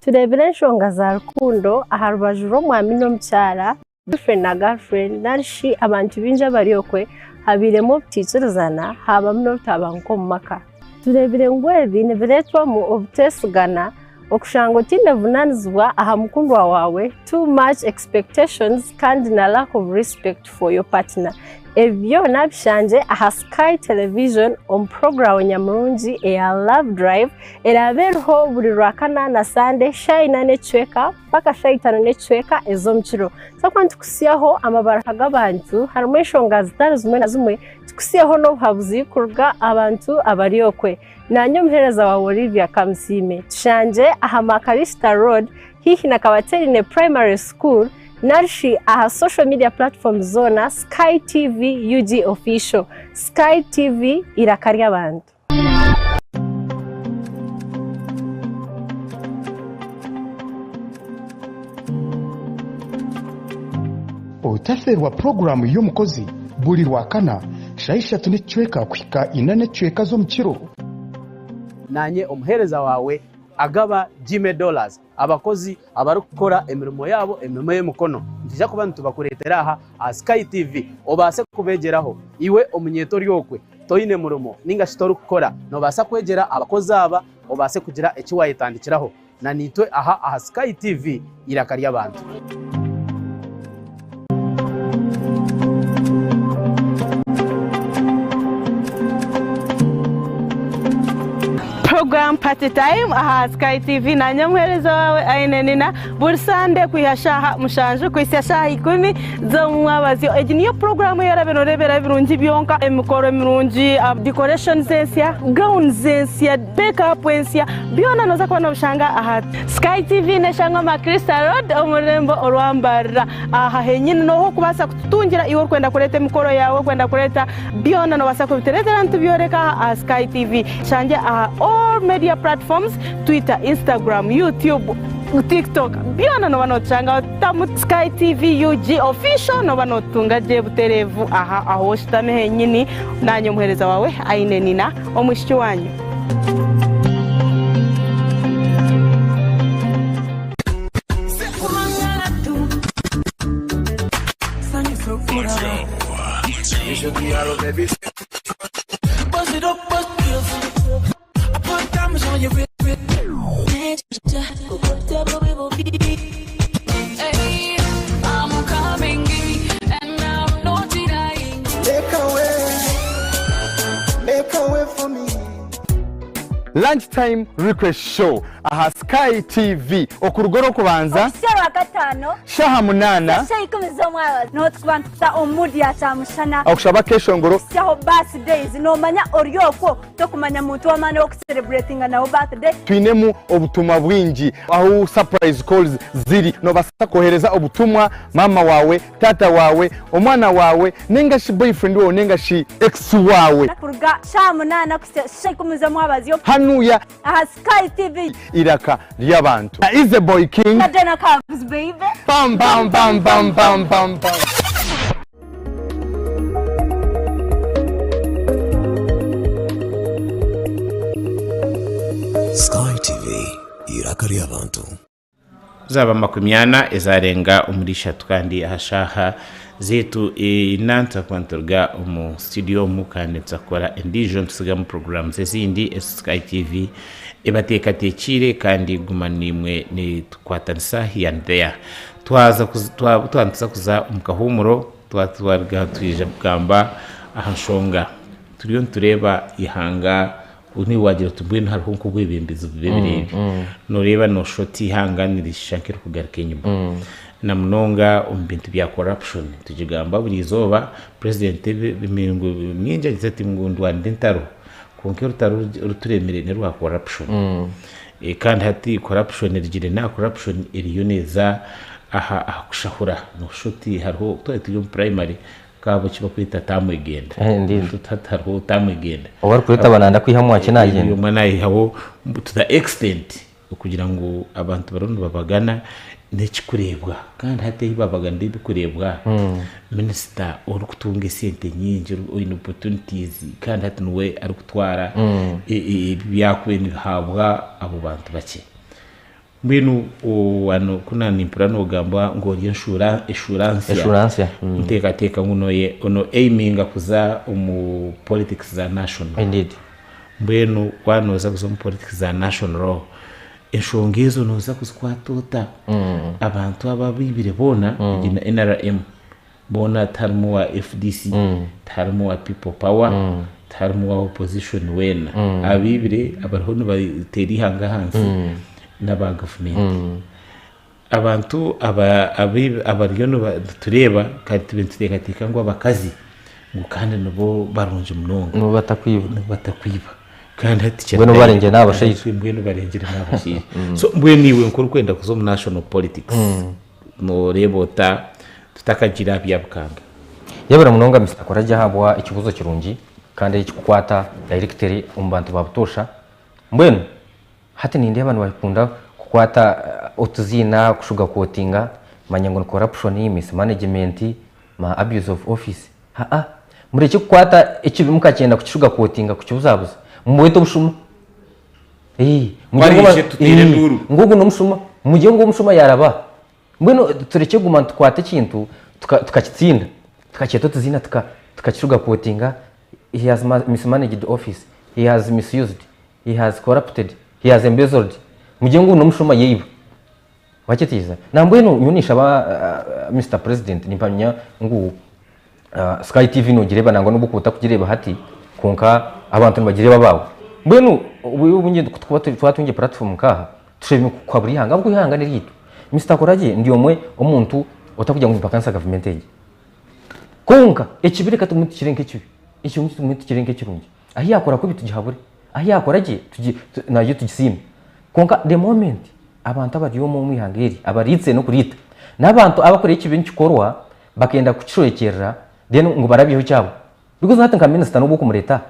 Speaker 5: turebere nshonga za rukundo aharubajuro mwami no mcyara girlfriend na girlfriend narishi abantu binja bariyokwe habiremo butitsuzana habamno tabanko mumaka turebere ngwebi neveretwa mu obutesugana okushango tinde vunanizwa aha mukundwa wawe too much expectations kandi na lack of respect for your partner ebyo nabishanje aha Sky Television program nyamurungi ya Love Drive eraberho buri rwakana na Sunday shayina necweka paka shayitano necweka ezo mchiro so kwantu kusiyaho amabaraka g'abantu harimo inshonga zitari zimwe na zimwe tukusiyaho no habuzi kurga abantu abariyokwe nanyo mhereza wa Olivia Kamsime tushanje aha Makarista Road hihi na Kabaterine Primary School Narshi aha social media platform zona Sky TV UG official Sky TV irakari abantu
Speaker 6: Otaferwa programu y'umukozi buri rwakana shaisha tunecweka kwika inane cweka zo mukiro
Speaker 7: nanye omuhereza wawe agaba $10 abakozi abari gukora emirimo yabo emirimo y'umukono ndija kuba ntubakuretera aha Sky TV obase kubegeraho iwe omunyeto ryokwe toyine murumo ninga shitori gukora no basa kwegera abakozi aba obase kugira ekiwayitandikiraho na nitwe aha Sky TV irakari y'abantu
Speaker 8: program party time aha Sky TV na nyamhereza wawe ainenina buri Sunday kuyashaha mushanju kwisashaha 10 zo mwabazi niyo program yarabenorebera birungi byonka emikoro mirungi decoration zensia gown zensia makeup zensia byona noza kubona bushanga aha Sky TV neshanga Makarista Road omurembo orwambara aha henyine noho kubasa kutungira iwe kwenda kureta emikoro yawe kwenda kureta byona no basa kubitereza ntu byoreka aha Sky TV shanje aha all media platforms Twitter, Instagram, YouTube, TikTok byona no banochanga tamu Sky TV UG official no banotunga je buterevu aha aho shitame henyini nanyo muhereza wawe ainenina omushiki wanyu
Speaker 9: Lunchtime request show aha Sky TV okurugoro kubanza
Speaker 10: Sera gatano
Speaker 9: shaha munana
Speaker 10: shaha 10 zo mwabazi no twantsa omudi ya chamushana
Speaker 9: akushaba keshongoro
Speaker 10: shaho birthdays no manya oryoko to kumanya muntu wamane wo celebrating na birthday
Speaker 9: twinemu obutumwa bwingi aho surprise calls ziri no basa kohereza obutumwa mama wawe tata wawe omwana wawe nenga shi boyfriend wawe nenga shi ex wawe
Speaker 10: nakuruga shaha munana shaha 10 zo mwabazi
Speaker 9: hanuya
Speaker 10: aha Sky TV
Speaker 9: iraka ry'abantu is the boy king
Speaker 10: Madonna comes baby
Speaker 9: bam bam bam bam bam bam bam
Speaker 11: Sky TV iraka ry'abantu
Speaker 1: zaba makumyana ezarenga umurisha tukandi ahashaha zetu inanta kwanturga mu studio mukandetsa kora endijon tusiga mu programs ezindi Sky TV ebateka tekire kandi gumanimwe ni twatanisa yandeya twanza kuza umukahumuro twatwarga twije bugamba ahashonga turiyo tureba ihanga uni wagira tubwene hariho kubwibimbizo bibiri no reba no shoti hanganira shankira kugaruka inyuma na mnonga bintu bya corruption tujigamba buri zoba president bimingo myinja gizati ngundu wa ndentaro konkero taru ruturemere ne rwa corruption kandi hati corruption rigire na corruption iriyoneza aha kushahura no shoti hariho twa primary kabo kiba kwita tamwegenda tutataho tamwegenda
Speaker 2: owari kwita bananda kwihamwa kinagenda
Speaker 1: umwana yihawo to the extent kugira ngo abantu barundi babagana n'ekikurebwa kandi hate babaga ndi kurebwa minister uri kutunga sente nyingi uri opportunities kandi hate nuwe ari kutwara byakwene habwa abo bantu bake mbinu wano kuna nimpurano gamba ngo insurance teka ngunoye ono aiming kuza politics za national
Speaker 2: indeed
Speaker 1: mbinu wanoza kuza politics za national enshongezo noza kuzikwatota abantu ababibire bona gina NRM bona tarimo wa FDC tarimo wa People Power tarimo wa opposition wena abibire abariho bateri hanga hansi n'aba government abantu abariyo no tureba kati bentutekateka ngo abakazi ngo kandi nabo baronje munongo
Speaker 2: no
Speaker 1: batakwiba kandi hati
Speaker 2: bano barengera n'abashayije
Speaker 1: mbweno barengera n'abashayije so mbweniwe nkuru kwenda kuzo mu national politics no rebota tutakagira byabukanga
Speaker 2: yabara munonga Mr. Korajya habwa ikibuzo kirungi kandi ikikwata directory umbantu babutosha mbwenu hati ninde abantu bakunda kukwata utuzina kushuga quotinga manyango corruption mismanagement ma abuse of office mureke kukwata ikibi mukagenda kucishuga quotinga kukibuzabuza mubweto bushuma ngugu no mushuma mujye ngo mushuma yaraba mbwenu tureke guma tukwate kintu tukakitsinda tukakieto tuzina tukakishuga quotinga. He has mismanaged office, he has misused, he has corrupted, he has embezzled. Mujengu no mushoma yiba wakitiza nambwenu nyunisha ba Mr. President nimpanya ngu Sky TV no gireba nango no bukuta kugireba hati konka abantu bagireba bawo mbwenu ubunye twatunge platform kaha tushebe kwa buri hanga bwo ihanga nirito Mr. Korajye ndi omwe omuntu otakujya mu vacancy government ege konka ekibire katumuti kirenke kibi icyo ngicyo tumwe tukirenge kirungi aho yakora ko bitugihabure aho yakora je nayo tugisime konka the moment abantu abariyo mu mwihangeri abaritse no kurita n'abantu abakoreye ikintu gikorwa bakenda kucishokera then ngo barabiho cyabo because hata nka minister no kumureta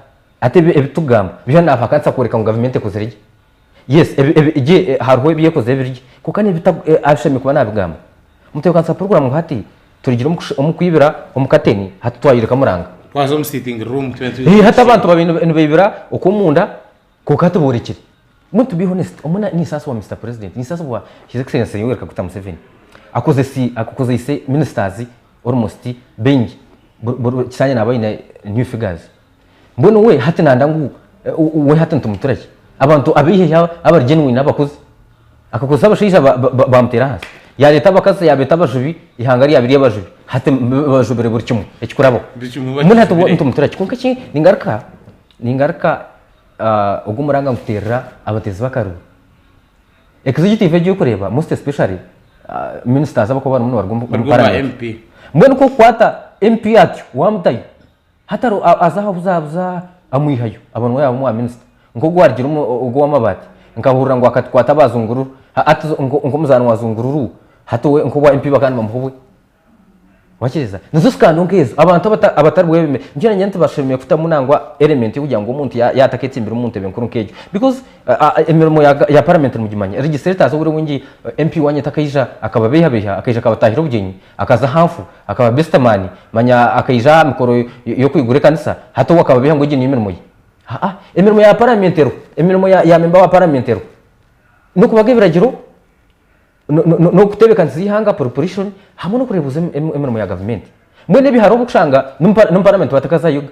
Speaker 2: ate ebitugamba biho na vakansa koreka ngo government kozerege yes je harho biye kozerege kuko ni abishami kuba nabigamba muteye kansa program hati turigira umukwibira umukateni hati twayireka muranga
Speaker 1: wazo sitting room 20
Speaker 2: hata abantu babintu bibira ukumunda kokata burekire muntu be honest omuna ni sasa wa Mr. President ni sasa wa His Excellency Yoweri Kaguta Museveni akoze ise ministers almost bengi cyane nabaye new figures mbono we hati nandangu we hati ntumuturage abantu abihe aba genuine abakoze akakoza abashisha bamtera hasi ya leta bakaza ya beta bajubi ihangari yabiri yabajubi hati bajubere buri kimwe ekikurabo umuntu hati ntumuturage konka ki ningaruka ogumuranga mutera abatezi bakaru executive yo kureba most especially ministers abako bana munwa bargumba
Speaker 1: MP
Speaker 2: mbona ko kwata MP ati wamutayi hataro azaha buzabuza amwihayo abantu yabo mu minister ngo gwargira ugo wamabati nkahurira ngo akatwata bazunguru ati ngo muzana wazungururu hatowe ngo wa MP bakana bamuhubwe wakiriza nizo skando ngezo abantu abatari bwebe njye nyante bashimiye kuta munangwa element yo kugira ngo umuntu yataketse imbere umuntu benkuru nkejo because emirimo ya parliament mugimanya legislators ubure wingi MP wanye takayija akaba beha akayija akabatahira ubugenyi akaza hafu akaba best man manya akayija mikoro yo kwigure kanisa hato wakaba beha ngo gini imirimo ye emirimo ya parliamentero emirimo ya member wa parliamentero nuko bagebiragiro no kutebekanza ihanga proportion hamwe no kurebuza emirimo ya government mwene biharo bucanga no parliament batakaza yuga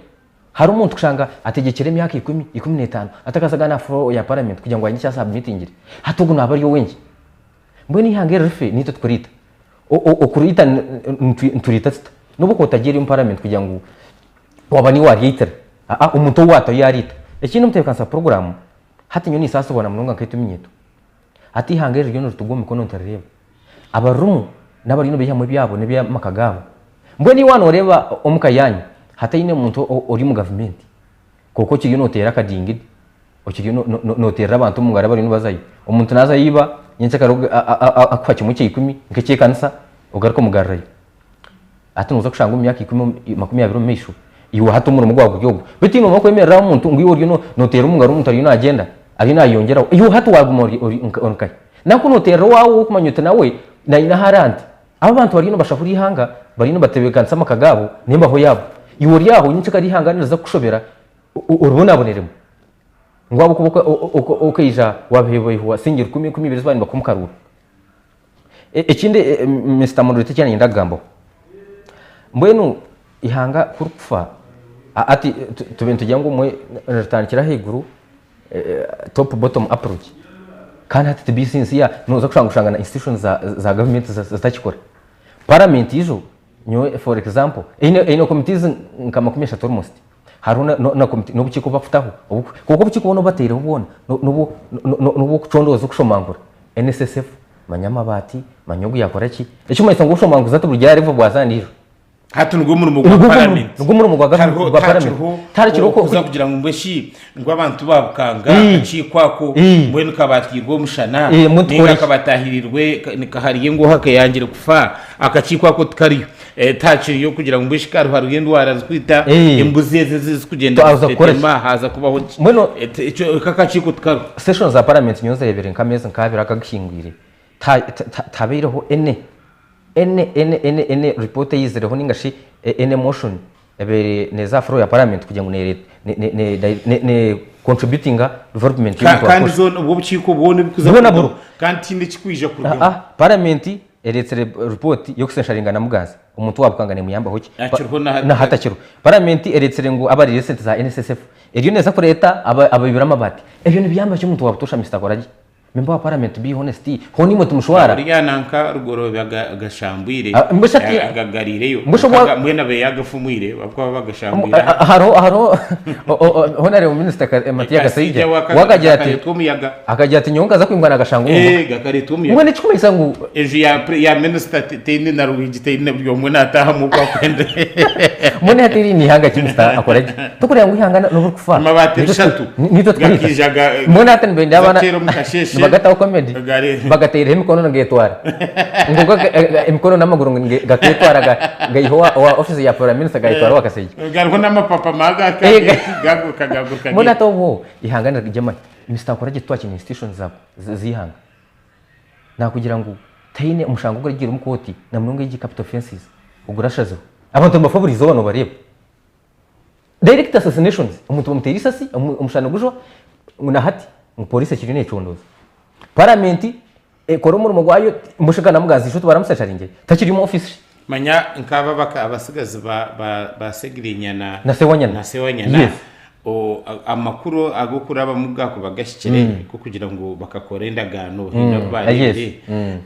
Speaker 2: hari umuntu kushanga ategekere imyaka 15 atakazaga na floor ya parliament kugira ngo anyisha submitting hatugu nabari yo wengi mbone ihanga refe nito tukurita okurita nturita no buko tageri mu parliament kugira ngo wabani wa yitera umuntu wato yarita ikintu mutekansa program hati nyoni sasa bona munonga kayituminyeto ati hangere ryo rutugome kono ntareba abarumu n'abari no bihamwe byabo nebya makagabo mbone wano reba omukayanyi hata ine muntu ori mu government koko kiri no tera kadingidi okiri no tera abantu mu ngara bari no bazayi umuntu naza yiba nyense karoga akwache mu 10 nkeke kanisa ugaruka mugarayi ati nuza kushanga mu myaka 10 meshu iwo hata umuntu mugwago gyogo bitino makwemerera umuntu ngo iwo no tera umugara umuntu ari no agenda ari nayongera iyo hatu wagumori onkai nako notero wawo kumanyuta nawe na ina harandi abantu bari no bashafuri hanga bari no batebekansa makagabo nimba ho yabo iyo ryaho nyinshi kari hanganiriza kushobera urubona boneremo ngwabo kuboka okayija wabhebo wa singira 10 bizbani bakumkarura ekinde Mr. Moderator cyane ndagambo mbwenu ihanga kurufa ati tubentu jango mwe retanikira heguru top bottom approach kana hati business ya noza kushanga na institutions za government zitakikora parliament ijo nyo for example ino committees nka 30 almost haruna na committee no bukiko bafutaho kuko bukiko no batera ubona no kucondoza kushomangura NSSF manyamabati manyogu yakora ki icyo mayisa ngo ushomanguza to burya revo bwazanira
Speaker 1: hatu ngo muri mugwa parliament
Speaker 2: ngo muri mugwa parliament
Speaker 1: tarikiro ko kuza kugira ngo mbeshi ngo abantu babukanga acikwako mbwe kabatirwo mushana ninga kabatahirirwe nikahariye ngo hake yangire kufa akacikwako tukariyo tachi yo kugira ngo mbeshi karu haruye ndwara zkwita imbuzi zikugenda tema haza kubaho ico kakaciko tukaru
Speaker 2: sessions za parliament nyoza yebere nkameze nkabira akagishingwire tabereho ene report yizereho ningashi ene motion ebere neza fro ya parliament kugira ngo ne contributing development
Speaker 1: kandi zone ubwo bukiko bone bikuza kandi tinde kikwije kurwa
Speaker 2: parliament eretse report yo kusensharinga na mugaza umuntu wabukangane muyamba hoki na hatakiro parliament eretse ngo abari recent za NSSF eriyo neza ko leta ababibira amabati ebyo ni byamba cyo umuntu wabutosha Mr. Koraji member wa parliament be honesty honi moto mushwara
Speaker 1: uriya nanka rugorobe agashambwire agagarireyo mwena be yagafumwire bakwa bagashambwira
Speaker 2: haro honare minister Matiya Gasayija wagagira ati nyonga za kwingwana agashangu
Speaker 1: gakare tumiya
Speaker 2: mwene chikumisa ngo
Speaker 1: ejo ya minister tene na ruhigi tene byo mwena ataha mu kwa kwende
Speaker 2: mwene atiri ni hanga kimista akoraje tukuri ngo ihangana no kufa
Speaker 1: amabati 3
Speaker 2: nito twijaga mwene atani benda bana bagata comedy bagatera imikono ngetwara ngo imikono namaguru ngetwara gayiho wa office ya prime minister gayitwara wakaseye
Speaker 1: gariko namapapa maga gago
Speaker 2: mona towo ihangana jama Mr. Koraje twakina institutions zabo zihanga na kugira ngo tayine umushango ngo gira umukoti na munonge y'igi capital offenses ugurashazo abantu mbafavorizo bano bareba direct assassinations umuntu bamuterisasi umushano gujo na hati umupolisi kirine condoza parliament ekoro mu rwayo mushikana mugazi shutu baramusasharinge takiri mu office
Speaker 1: manya nkaba baka abasigazi ba segirinyana
Speaker 2: na sewanyana
Speaker 1: yes o amakuru agukura abamugako bagashikire ko kugira ngo bakakore indagano
Speaker 2: yes.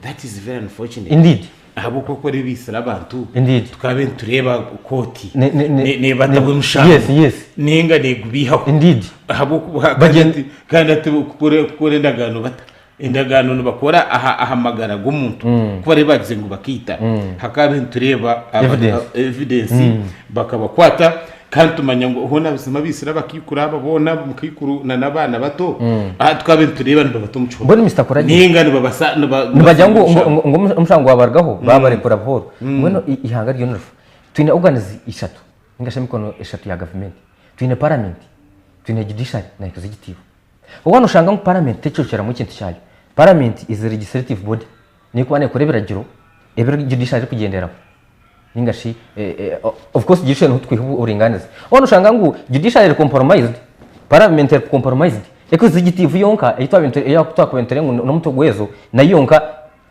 Speaker 1: That is very unfortunate
Speaker 2: indeed
Speaker 1: abo koko ribisira abantu
Speaker 2: tukabe
Speaker 1: tureba koti ne batabwe mushaka
Speaker 2: yes
Speaker 1: ninga negubihaho
Speaker 2: indeed
Speaker 1: abo bagenti kandi kure ndagano bata indagano bakora ahamagara gumuntu kuba ari bagize ngo bakita hakabe tureba evidence bakabakwata kandi tumanya ngo hona bizima bisira bakikura babona mukikuru na nabana bato tukabe tureba nibabato muco
Speaker 2: mbone Mr. Koraje
Speaker 1: ninga nibabasa
Speaker 2: nibajya ngo umushango wabargaho babarekura bhoro mweno ihanga ryo nurfu twine organize ishatu ngasha mikono ishatu ya government twine parliament twine judiciary na executive ubwo ushanga ngo parliament tecyocera mu kintu cyayo parliament is a legislative body niko ane kurebera giro ebero judiciary kugendera ningashi of course judiciary hutwiho uringaniza ubwo ushanga ngo judiciary compromised parliament compromised executive yonka yakutwakwentera ngo no muto gwezo na yonka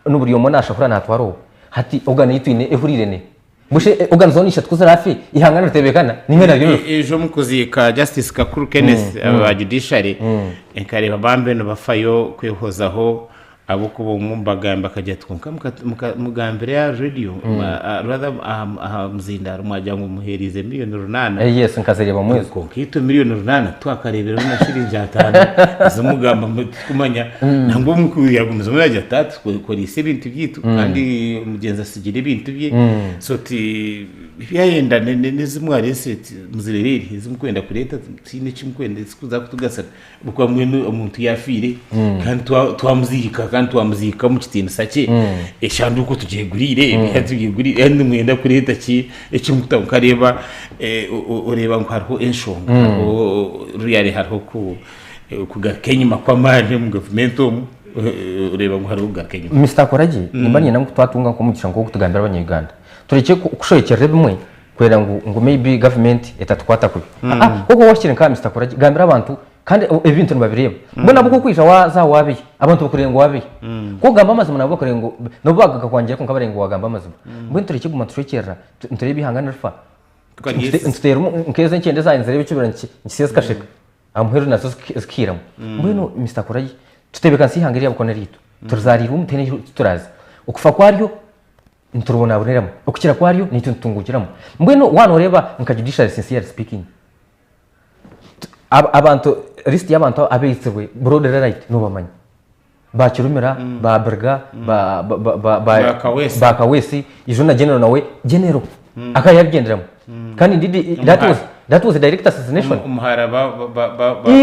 Speaker 2: n'uburiyo monasha kura natwaro hati ogana yitwine ehurirene bushe organization tukuzarafi ihangana rutebekana nimera ryo
Speaker 1: ejo mukuzika justice kakuru Kenneth aba judiciary enkareba bambe no bafayo kwihozaho abo kubo mumbagamba kajya twunka mugambere ya radio rather muzindaro mwajyango muherize miliyoni 8
Speaker 2: yes nkazereba mwezi
Speaker 1: ko kito miliyoni 8 twakarebera na shiringi 5 zumugamba kumanya ntango mukuyagumza muri ajya 3 ko rise ibintu byitu kandi umugenza sigira ibintu bye so ti byayenda nezimwarese muzirereri izimkwenda kureta tine chimkwenda sikuza kutugasana bukwa mwene umuntu yafire kandi twamuzika kandi twamuzika mu kitino sake eshandu ko tugiye gurire tugiye gurire ndi mwenda kureta ki ekimutamu kareba ureba ngo hariho enshonga ruyari hariho kugakenyuma kw'amanje mu government ureba ngo hariho gakenyuma
Speaker 2: Mr. Koraje nimbanye namwe twatunga ko mugisha ngo kutugambira abanyuganda tureke kushoyekera bimwe kwera ngo maybe government etatwata kubi kuko washire nka Mr. Koraje gambira abantu kandi ibintu nibabireba mbona buko kwisha waza wabi abantu bakurengo wabi ko gamba amazima nabo bakurengo no bagaga kwangira ko kabarengo wagamba amazima mbona tureke guma turekera nturebe ihangana rfa ntutera nkeze nkende za inzere bicubira nkisese kasheka amuheru nazo zikiramo mbona Mr. Koraje tutebeka nsi hangiriya bukone rito turazarira umutene turaza ukufa kwaryo nturubona bureramo okukira kwariyo nitutungukiramo mbweno wana ureba nka judicial sincere speaking abantu list y'abantu abeyitsewe broader right no bamanya bakirumira ba berga ba kawesi ijo na general nawe general akayagenderamo kandi ndidi that was a direct assassination
Speaker 1: umuharaba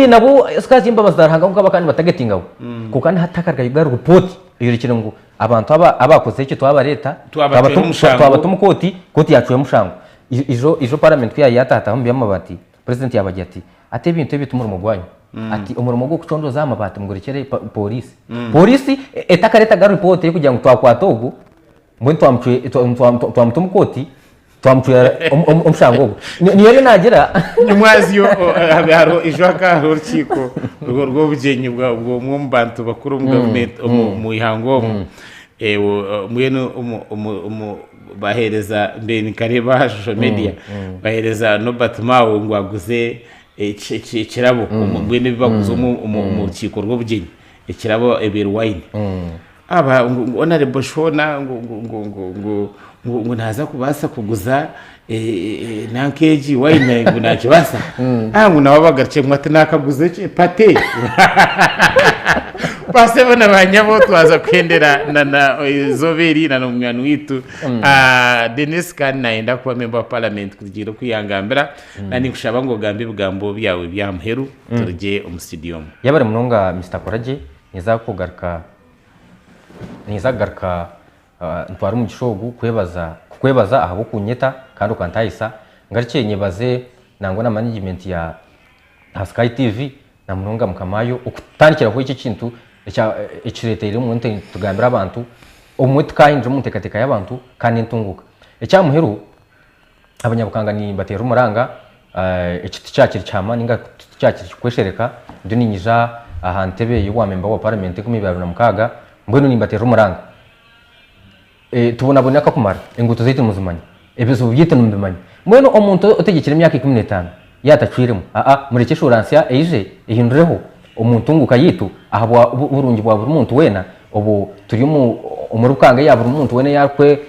Speaker 2: nabo skazi imbabazi darahanga ngo abakandi batagetingaho kuko kandi hatakarga yugaru report yurikire ngo abantu abakoze icyo twaba leta twabatumukoti koti yacuye mushango ijo parliament yatata hambi y'amabati president yabagiye ati ate ibintu bitumura umugwanyi ati umurimo gwo kucondoza amabati mugurekere polisi etakareta ga report yo kugira ngo twakwatogo mbwe twamutumukoti twamucuya umushango niyo nagira
Speaker 1: nyumwazi yo haro ijwaka rurchiko rwo bugenyi bwo mu bantu bakuru mu government mu ihango mweno bahereza mbeni kareba social media bahereza no Batmawo ngo aguze kirabo mwene bibaguze mu rukiko rwo bugenyi kirabo eberu wine aba honorable Shona ngo naza kubasa kuguza nankeji wine ngo naje basa ngo nababagarce mwate nakaguze pate base bana banyabo twaza kwendera na zoberi na umwana witu Dennis kan naenda kuba member of parliament kugira kwiyangambira nani kushaba ngo gambe bugambo byawe byamheru turje umustudio
Speaker 2: yabare munonga Mr Koraje nizagaruka ntwara mu gishogu kwebaza aho kunyeta kandi ukantayisa ngarice nyebaze nangwa na management ya Sky TV na munonga mukamayo ukutandikira ko iki kintu icirete iri mu nte tugambira abantu umwete kahinje mu tekateka y'abantu kandi ntunguka ecyamuheru abanyabukanga ni batera umuranga ikiti cyakiri cyama ninga cyakiri kweshereka ndini nyija ahantebe y'uwa member wa parliament kumibaro na mukaga mbwenu nimbatera umuranga tubona boneka kumara inguto zite muzumanya ebezo byite numbimanya mbwenu omuntu utegekira imyaka 15 yatacwiremo mureke shuransia eje ihindureho umuntu unguka yitu ahabwa burungi bwa buri muntu wena ubu turi umurukanga ya buri muntu wena yakwe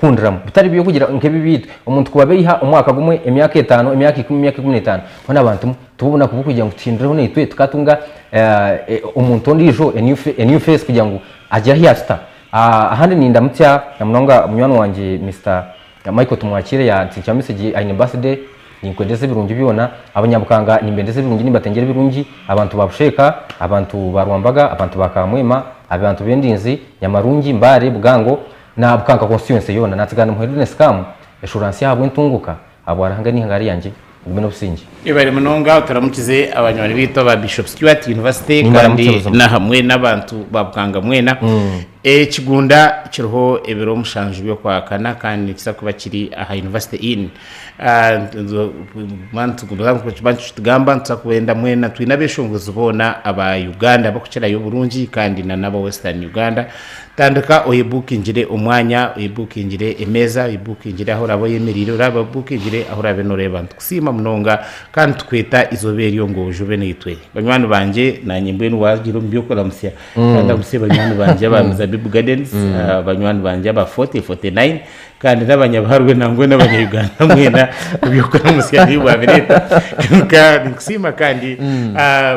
Speaker 2: kundiramo bitari byo kugira nkebi bitu umuntu kubabeyiha umwaka gumwe emyaka 5 emyaka 10 emyaka 15 hona abantu tubona kuvugira ngo tindireho nitwe tukatunga umuntu ndijo a new face kugira ngo ajya hiyasta ahandi ni ndamutya namunonga munywano wanje Mr Michael tumwakire ya nticha message aine birthday ninkwendeze birungi byona abanyabukanga nimbendeze birungi nimbatengere birungi abantu babusheka abantu barwambaga abantu bakamwema abantu bendinzi nyamarungi mbare bugango na bukanga constituency yona natsigana muherune scam assurance yabo ntunguka abwaranga ni ngari yanje ubino busingi
Speaker 1: ibari munonga turamukize abanywanyi bito ba Bishop Stewart University kandi na hamwe n'abantu babukanga mwena kigunda kiroho ebero mushanju byo kwakana kandi kisa kuba kiri aha University in mantu tugamba ntakwenda mwena twinabeshongoza ubona aba Uganda bakukira yo Burundi kandi na nabo Western Uganda tandika oyibukingire umwanya oyibukingire emeza oyibukingire aho rabo yemerire uraba bukingire aho rabe no reba kusima munonga kandi tukweta izoberi yo ngo jube nitwe banywani banje nanye mbwenu wagira mbyo kola musya kandi museba banywani banje bamiza Bibu Gardens banywani banje ba 49 kandi n'abanyabaharwe nangwe n'abanyuganda mwena byokora musya niba bireta kandi kusima kandi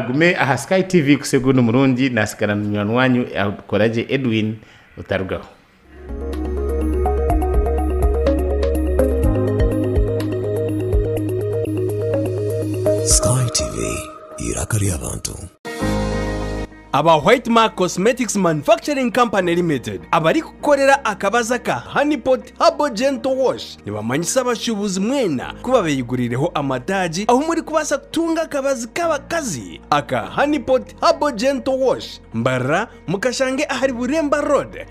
Speaker 1: gume aha Sky TV kuseguno murundi nasikana n'umwana wanyu Koraje Edwin utarugaho
Speaker 11: Sky TV irakari abantu
Speaker 12: aba White Mark Cosmetics Manufacturing Company Limited abari kukorera akabaza ka Honeypot Herbal Gentle Wash nibamanyisa abashubuzi mwena kuba beyigurireho amadaji aho muri kubasa kutunga akabazi k'abakazi aka Honeypot Herbal Gentle Wash mbara mukashange ahari Buremba Road